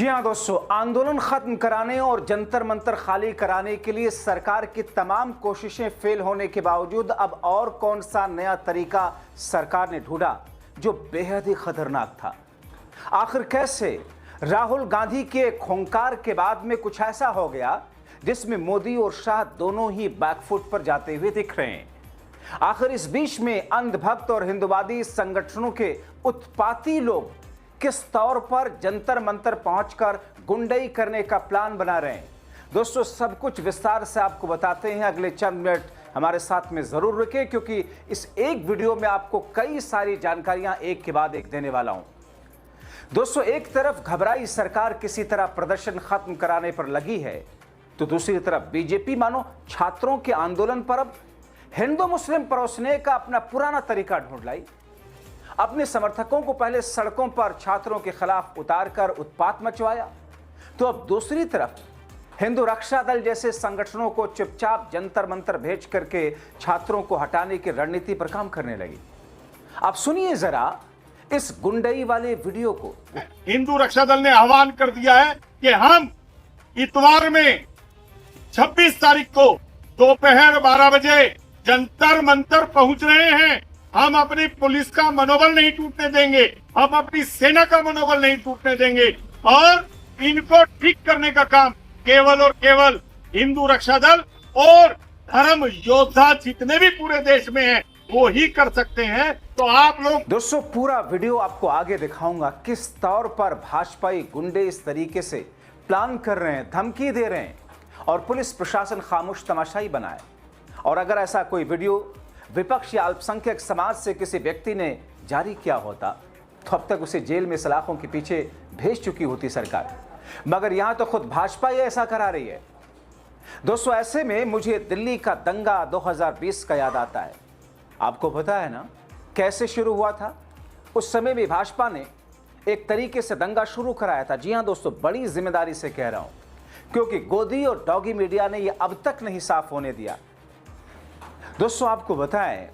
जी हां दोस्तों, आंदोलन खत्म कराने और जंतर मंतर खाली कराने के लिए सरकार की तमाम कोशिशें फेल होने के बावजूद अब और कौन सा नया तरीका सरकार ने ढूंढा जो बेहद ही खतरनाक था। आखिर कैसे राहुल गांधी के खूंखार के बाद में कुछ ऐसा हो गया जिसमें मोदी और शाह दोनों ही बैकफुट पर जाते हुए दिख रहे हैं। आखिर इस बीच में अंधभक्त और हिंदुवादी संगठनों के उत्पाती लोग किस तौर पर जंतर मंतर पहुंचकर गुंडई करने का प्लान बना रहे हैं। दोस्तों, सब कुछ विस्तार से आपको बताते हैं। अगले चंद मिनट हमारे साथ में जरूर रुके, क्योंकि इस एक वीडियो में आपको कई सारी जानकारियां एक के बाद एक देने वाला हूं। दोस्तों, एक तरफ घबराई सरकार किसी तरह प्रदर्शन खत्म कराने पर लगी है, तो दूसरी तरफ बीजेपी मानो छात्रों के आंदोलन पर अब हिंदू मुस्लिम परोसने का अपना पुराना तरीका ढूंढ लाई। अपने समर्थकों को पहले सड़कों पर छात्रों के खिलाफ उतारकर उत्पात मचवाया, तो अब दूसरी तरफ हिंदू रक्षा दल जैसे संगठनों को चुपचाप जंतर मंतर भेज करके छात्रों को हटाने की रणनीति पर काम करने लगी। आप सुनिए जरा इस गुंडई वाले वीडियो को। हिंदू रक्षा दल ने आह्वान कर दिया है कि हम इतवार में 26 तारीख को दोपहर 12 बजे जंतर मंतर पहुंच रहे हैं। हम अपनी पुलिस का मनोबल नहीं टूटने देंगे, हम अपनी सेना का मनोबल नहीं टूटने देंगे, और इनको ठीक करने का काम केवल और केवल हिंदू रक्षा दल और धर्म योद्धा जितने भी पूरे देश में हैं वो ही कर सकते हैं। तो आप लोग दोस्तों, पूरा वीडियो आपको आगे दिखाऊंगा किस तौर पर भाजपाई गुंडे इस तरीके से प्लान कर रहे हैं, धमकी दे रहे हैं और पुलिस प्रशासन खामोश तमाशाई बनाए। और अगर ऐसा कोई वीडियो विपक्ष या अल्पसंख्यक समाज से किसी व्यक्ति ने जारी किया होता तो अब तक उसे जेल में सलाखों के पीछे भेज चुकी होती सरकार, मगर यहां तो खुद भाजपा ही ऐसा करा रही है। दोस्तों, ऐसे में मुझे दिल्ली का दंगा 2020 का याद आता है। आपको पता है ना कैसे शुरू हुआ था? उस समय भी भाजपा ने एक तरीके से दंगा शुरू कराया था। जी हां दोस्तों, बड़ी जिम्मेदारी से कह रहा हूं, क्योंकि गोदी और डॉगी मीडिया ने यह अब तक नहीं साफ होने दिया। दोस्तों, आपको बताएं,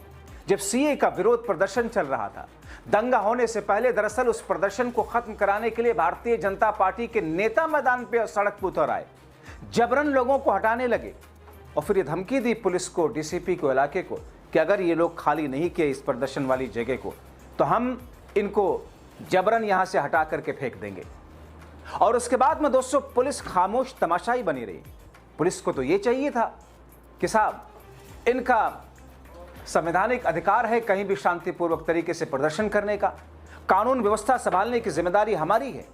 जब सीए का विरोध प्रदर्शन चल रहा था, दंगा होने से पहले दरअसल उस प्रदर्शन को खत्म कराने के लिए भारतीय जनता पार्टी के नेता मैदान पे और सड़क पर उतर आए, जबरन लोगों को हटाने लगे और फिर ये धमकी दी पुलिस को, डीसीपी को, इलाके को कि अगर ये लोग खाली नहीं किए इस प्रदर्शन वाली जगह को तो हम इनको जबरन यहां से हटा करके फेंक देंगे। और उसके बाद में दोस्तों पुलिस खामोश तमाशाई बनी रही। पुलिस को तो ये चाहिए था कि साहब, इनका संवैधानिक अधिकार है कहीं भी शांतिपूर्वक तरीके से प्रदर्शन करने का, कानून व्यवस्था संभालने की जिम्मेदारी हमारी है।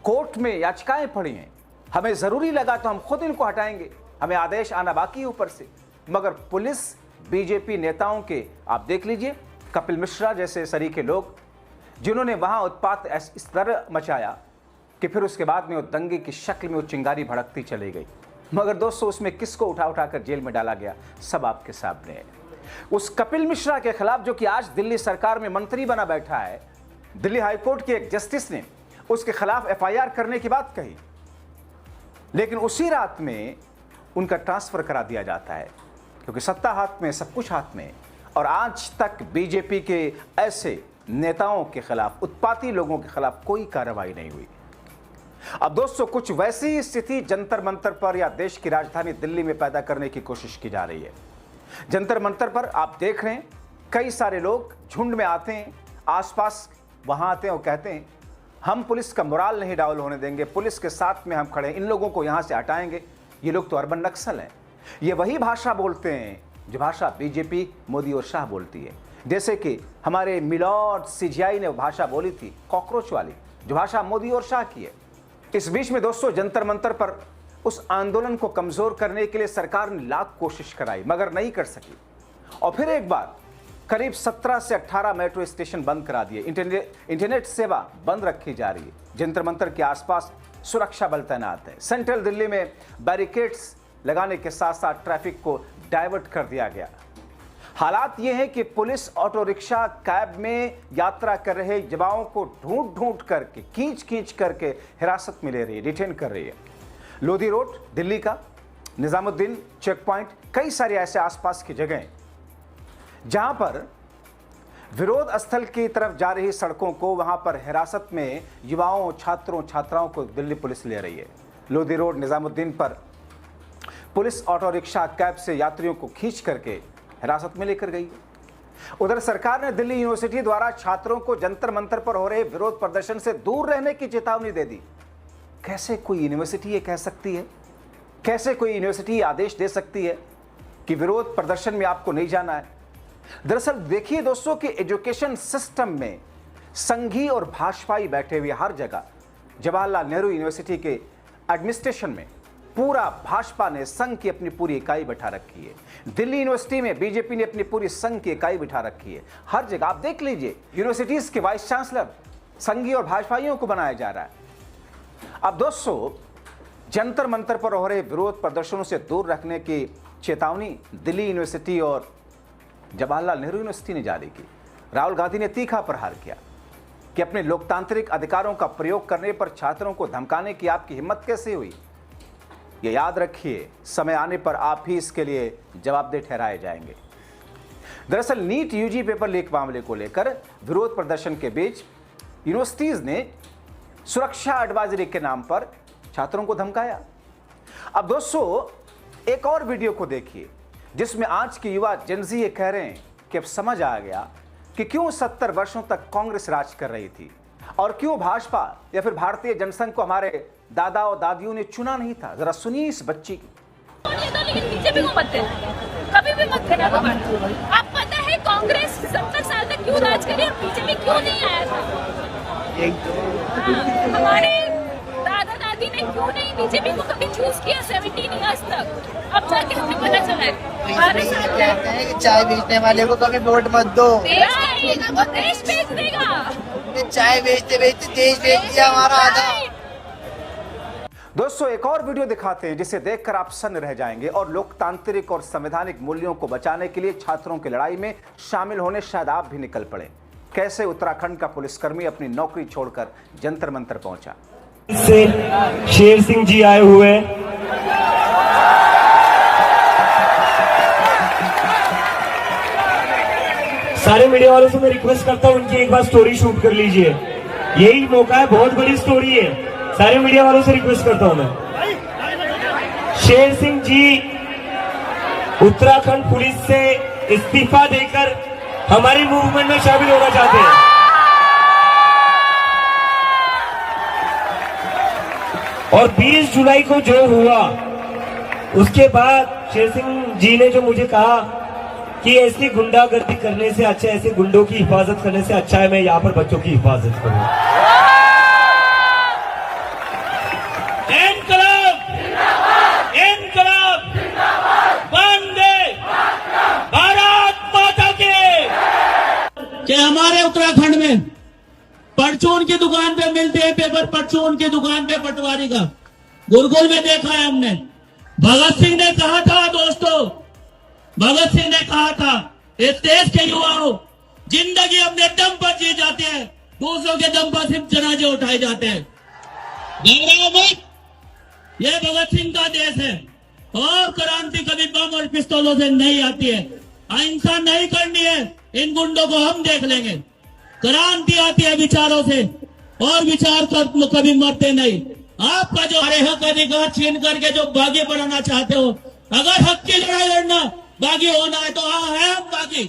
कोर्ट में याचिकाएं पड़ी हैं, हमें जरूरी लगा तो हम खुद इनको हटाएंगे, हमें आदेश आना बाकी है ऊपर से। मगर पुलिस, बीजेपी नेताओं के आप देख लीजिए, कपिल मिश्रा जैसे सरीखे लोग जिन्होंने वहां उत्पात इस तरह मचाया कि फिर उसके बाद में वो दंगे की शक्ल में वो चिंगारी भड़कती चली गई। मगर दोस्तों, उसमें किसको उठा उठाकर जेल में डाला गया, सब आपके सामने है। उस कपिल मिश्रा के खिलाफ, जो कि आज दिल्ली सरकार में मंत्री बना बैठा है, दिल्ली हाईकोर्ट के एक जस्टिस ने उसके खिलाफ एफआईआर करने की बात कही, लेकिन उसी रात में उनका ट्रांसफर करा दिया जाता है, क्योंकि सत्ता हाथ में, सब कुछ हाथ में। और आज तक बीजेपी के ऐसे नेताओं के खिलाफ, उत्पाती लोगों के खिलाफ कोई कार्रवाई नहीं हुई। अब दोस्तों, कुछ वैसी स्थिति जंतर मंतर पर या देश की राजधानी दिल्ली में पैदा करने की कोशिश की जा रही है। जंतर मंतर पर आप देख रहे हैं कई सारे लोग झुंड में आते हैं, आसपास वहां आते हैं और कहते हैं हम पुलिस का मोराल नहीं डाउन होने देंगे, पुलिस के साथ में हम खड़े हैं, इन लोगों को यहां से हटाएंगे। ये लोग तो अर्बन नक्सल हैं। ये वही भाषा बोलते हैं जो भाषा बीजेपी, मोदी और शाह बोलती है। जैसे कि हमारे मिलॉर्ड सीजीआई ने भाषा बोली थी कॉकरोच वाली, जो भाषा मोदी और शाह की है। इस बीच में दोस्तों, जंतर मंतर पर उस आंदोलन को कमजोर करने के लिए सरकार ने लाख कोशिश कराई, मगर नहीं कर सकी। और फिर एक बार करीब 17 से 18 मेट्रो स्टेशन बंद करा दिए, इंटरनेट सेवा बंद रखी जा रही है, जंतर मंतर के आसपास सुरक्षा बल तैनात है। सेंट्रल दिल्ली में बैरिकेड्स लगाने के साथ साथ ट्रैफिक को डाइवर्ट कर दिया गया। हालात ये है कि पुलिस ऑटो रिक्शा, कैब में यात्रा कर रहे युवाओं को ढूंढ ढूंढ करके, खींच खींच करके हिरासत में ले रही है, डिटेन कर रही है। लोधी रोड दिल्ली का, निजामुद्दीन चेक पॉइंट, कई सारे ऐसे आसपास की जगह जहां पर विरोध स्थल की तरफ जा रही सड़कों को वहां पर हिरासत में युवाओं, छात्रों, छात्राओं को दिल्ली पुलिस ले रही है। लोधी रोड निजामुद्दीन पर पुलिस ऑटो रिक्शा कैब से यात्रियों को खींच करके हिरासत में लेकर गई है। उधर सरकार ने दिल्ली यूनिवर्सिटी द्वारा छात्रों को जंतर मंतर पर हो रहे विरोध प्रदर्शन से दूर रहने की चेतावनी दे दी। कैसे कोई यूनिवर्सिटी ये कह सकती है, कैसे कोई यूनिवर्सिटी आदेश दे सकती है कि विरोध प्रदर्शन में आपको नहीं जाना है? दरअसल देखिए दोस्तों कि एजुकेशन सिस्टम में संघी और भाजपाई बैठे हुए हर जगह। जवाहरलाल नेहरू यूनिवर्सिटी के एडमिनिस्ट्रेशन में पूरा भाजपा ने संघ की अपनी पूरी इकाई बैठा रखी है। दिल्ली यूनिवर्सिटी में बीजेपी ने अपनी पूरी संघ की इकाई बैठा रखी है। हर जगह आप देख लीजिए, यूनिवर्सिटीज के वाइस चांसलर संघी और भाजपाइयों को बनाया जा रहा है। अब दोस्तों, जंतर मंतर पर हो रहे विरोध प्रदर्शनों से दूर रखने की चेतावनी दिल्ली यूनिवर्सिटी और जवाहरलाल नेहरू यूनिवर्सिटी ने जारी की। राहुल गांधी ने तीखा प्रहार किया कि अपने लोकतांत्रिक अधिकारों का प्रयोग करने पर छात्रों को धमकाने की आपकी हिम्मत कैसे हुई? ये याद रखिए, समय आने पर आप ही इसके लिए जवाबदेह ठहराए जाएंगे। दरअसल नीट यूजी पेपर लीक मामले को लेकर विरोध प्रदर्शन के बीच यूनिवर्सिटीज ने सुरक्षा एडवाइजरी के नाम पर छात्रों को धमकाया। अब दोस्तों, एक और वीडियो को देखिए जिसमें आज के युवा जेनजी ये कह रहे हैं कि अब समझ आ गया कि क्यों 70 वर्षों तक कांग्रेस राज कर रही थी और क्यों भाजपा या फिर भारतीय जनसंघ को हमारे दादा और दादियों ने चुना नहीं था। जरा सुनिए इस बच्ची की। लेकिन बीजेपी को मत देना, कभी भी मत देना। आप पता है कांग्रेस 70 साल तक क्यों राज करी और बीजेपी क्यों नहीं आया था? हमारे दादा दादी ने क्यों नहीं बीजेपी को कभी चूज किया 17 ईयर्स तक? अब जाके हमें पता चला है। कहते हैं कि चाय बेचने वाले को कभी वोट मत दो, वो देश बेच देगा। चाय बेचते बेचते देश बेच दिया हमारा आधा। दोस्तों, एक और वीडियो दिखाते हैं जिसे देखकर आप सन्न रह जाएंगे और लोकतांत्रिक और संवैधानिक मूल्यों को बचाने के लिए छात्रों की लड़ाई में शामिल होने शायद आप भी निकल पड़े। कैसे उत्तराखंड का पुलिसकर्मी अपनी नौकरी छोड़कर जंतर मंतर पहुंचा। से शेर सिंह जी आए हुए सारे मीडिया वालों से मैं रिक्वेस्ट करता हूं उनकी एक बार स्टोरी शूट कर लीजिए। यही मौका है, बहुत बड़ी स्टोरी है। सारे मीडिया वालों से रिक्वेस्ट करता हूं मैं। शेर सिंह जी उत्तराखंड पुलिस से इस्तीफा देकर हमारी मूवमेंट में शामिल होना चाहते हैं। और 20 जुलाई को जो हुआ उसके बाद शेर सिंह जी ने जो मुझे कहा कि ऐसी गुंडागर्दी करने से अच्छा, ऐसे गुंडों की हिफाजत करने से अच्छा है मैं यहाँ पर बच्चों की हिफाजत करूं। इनकलाब वंदे भारत माता के। कि हमारे उत्तराखंड में परचून की दुकान पे मिलते हैं पेपर, परचून की दुकान पे पटवारी का। गुरुकुल में देखा है हमने। भगत सिंह ने कहा था दोस्तों, भगत सिंह ने कहा था इस देश के युवाओं जिंदगी अपने दम पर जी जाते हैं, दूसरों के दम पर सिर्फ जनाजे उठाए जाते हैं। घबराओ मत, यह भगत सिंह का देश है और क्रांति कभी बम और पिस्तौलों से नहीं आती है। अहिंसा नहीं करनी है, इन गुंडों को हम देख लेंगे। क्रांति आती है विचारों से और विचार कर कभी मरते नहीं। आपका जो हरे हक अधिकार छीन करके जो बागी बनाना चाहते हो, अगर हक की लड़ाई लड़ना बागी होना है तो हाँ है हम बागी।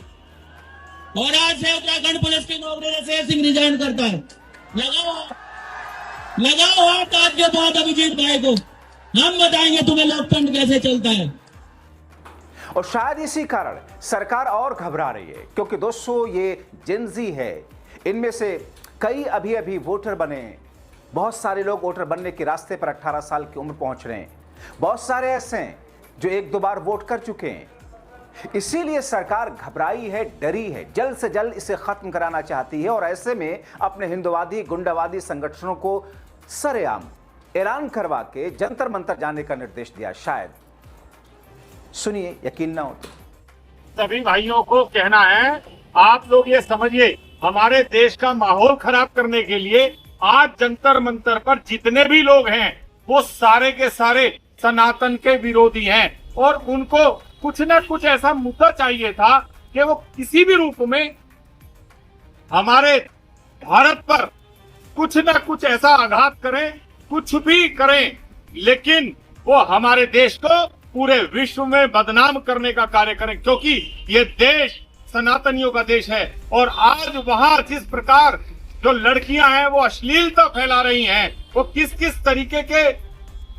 और आज से उत्तराखंड पुलिस की नौकरी से शेर सिंह रिजाइन करता है। लगाओ हाथ आज के बाद अभिजीत भाई को, हम बताएंगे तुम्हें लोकतंत्र कैसे चलता है। और शायद इसी कारण सरकार और घबरा रही है, क्योंकि दोस्तों ये जेनजी है, इनमें से कई अभी अभी वोटर बने। बहुत सारे लोग वोटर बनने के रास्ते पर 18 साल की उम्र पहुंच रहे हैं। बहुत सारे ऐसे हैं जो 1-2 बार वोट कर चुके हैं। इसीलिए सरकार घबराई है, डरी है, जल्द से जल्द इसे खत्म कराना चाहती है और ऐसे में अपने हिंदुवादी गुंडावादी संगठनों को सरेआम ऐलान करवा के जंतर मंतर जाने का निर्देश दिया। शायद सुनिए, यकीन ना हो तो। सभी भाइयों को कहना है, आप लोग ये समझिए, हमारे देश का माहौल खराब करने के लिए आज जंतर मंतर पर जितने भी लोग हैं वो सारे के सारे सनातन के विरोधी हैं और उनको कुछ न कुछ ऐसा मुद्दा चाहिए था कि वो किसी भी रूप में हमारे भारत पर कुछ ना कुछ ऐसा आघात करें, कुछ भी करें, लेकिन वो हमारे देश को पूरे विश्व में बदनाम करने का कार्य करें, क्योंकि ये देश सनातनियों का देश है। और आज वहां जिस प्रकार जो लड़कियां हैं वो अश्लीलता फैला रही हैं, वो किस किस तरीके के,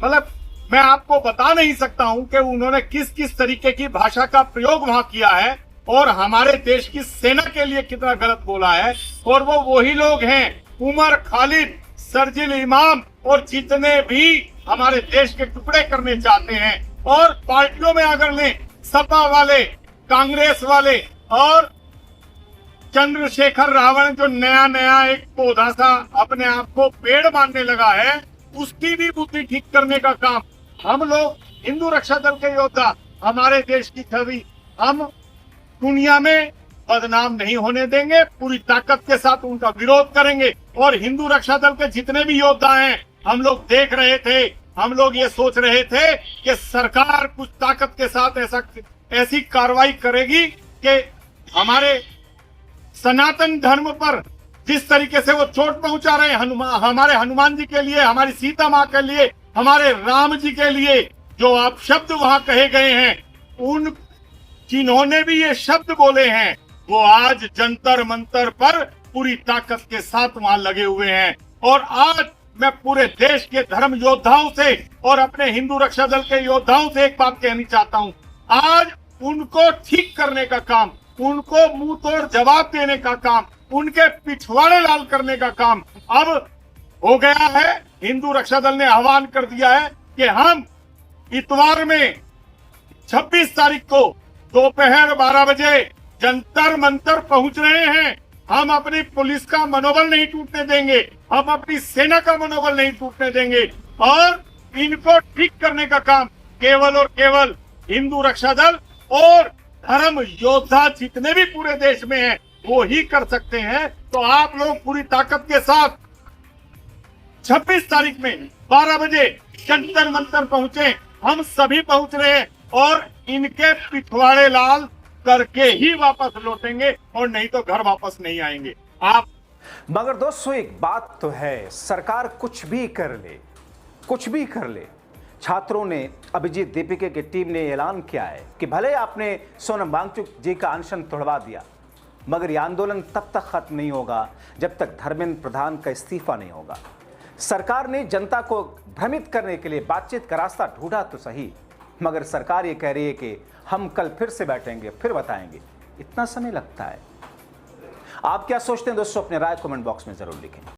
मतलब मैं आपको बता नहीं सकता हूं कि उन्होंने किस किस तरीके की भाषा का प्रयोग वहां किया है और हमारे देश की सेना के लिए कितना गलत बोला है। और वो वही लोग हैं, उमर खालिद, शर्जील इमाम और जितने भी हमारे देश के टुकड़े करने चाहते हैं। और पार्टियों में अगर लें, सपा वाले, कांग्रेस वाले और चंद्रशेखर रावण जो नया नया एक पौधा सा अपने आप को पेड़ मानने लगा है, उसकी भी बुद्धि ठीक करने का काम हम लोग, हिंदू रक्षा दल के योद्धा, हमारे देश की छवि हम दुनिया में बदनाम नहीं होने देंगे। पूरी ताकत के साथ उनका विरोध करेंगे। और हिंदू रक्षा दल के जितने भी योद्धा हैं, हम लोग देख रहे थे, हम लोग ये सोच रहे थे कि सरकार कुछ ताकत के साथ ऐसी कार्रवाई करेगी कि हमारे सनातन धर्म पर जिस तरीके से वो चोट पहुंचा रहे हैं, हमारे हनुमान जी के लिए, हमारी सीता माँ के लिए, हमारे राम जी के लिए जो आप शब्द वहां कहे गए हैं, उन जिन्होंने भी ये शब्द बोले हैं वो आज जंतर मंतर पर पूरी ताकत के साथ वहां लगे हुए हैं। और आज मैं पूरे देश के धर्म योद्धाओं से और अपने हिंदू रक्षा दल के योद्धाओं से एक बात कहनी चाहता हूं, आज उनको ठीक करने का काम, उनको मुंह तोड़ जवाब देने का काम, उनके पिछवाड़े लाल करने का काम अब हो गया है। हिंदू रक्षा दल ने आह्वान कर दिया है कि हम इतवार में 26 तारीख को दोपहर 12 बजे जंतर मंतर पहुंच रहे हैं। हम अपनी पुलिस का मनोबल नहीं टूटने देंगे, हम अपनी सेना का मनोबल नहीं टूटने देंगे। और इनको ठीक करने का काम केवल और केवल हिंदू रक्षा दल और धर्म योद्धा जितने भी पूरे देश में हैं वो ही कर सकते हैं। तो आप लोग पूरी ताकत के साथ 26 तारीख में 12 बजे जंतर मंतर पहुंचे, हम सभी पहुंच रहे हैं और इनके पिछवाड़े लाल करके ही वापस लौटेंगे और नहीं तो घर वापस नहीं आएंगे। आप मगर दोस्तों एक बात तो है, सरकार कुछ भी कर ले, कुछ भी कर ले, छात्रों ने, अभिजीत दीपिके की टीम ने ऐलान किया है कि भले आपने सोनम वांगचुक जी का अनशन तोड़वा दिया, मगर यह आंदोलन तब तक खत्म नहीं होगा जब तक धर्मेंद्र प्रधान का इस्तीफा नहीं होगा। सरकार ने जनता को भ्रमित करने के लिए बातचीत का रास्ता ढूंढा तो सही, मगर सरकार ये कह रही है कि हम कल फिर से बैठेंगे, फिर बताएंगे। इतना समय लगता है। आप क्या सोचते हैं दोस्तों? अपने राय कमेंट बॉक्स में जरूर लिखें।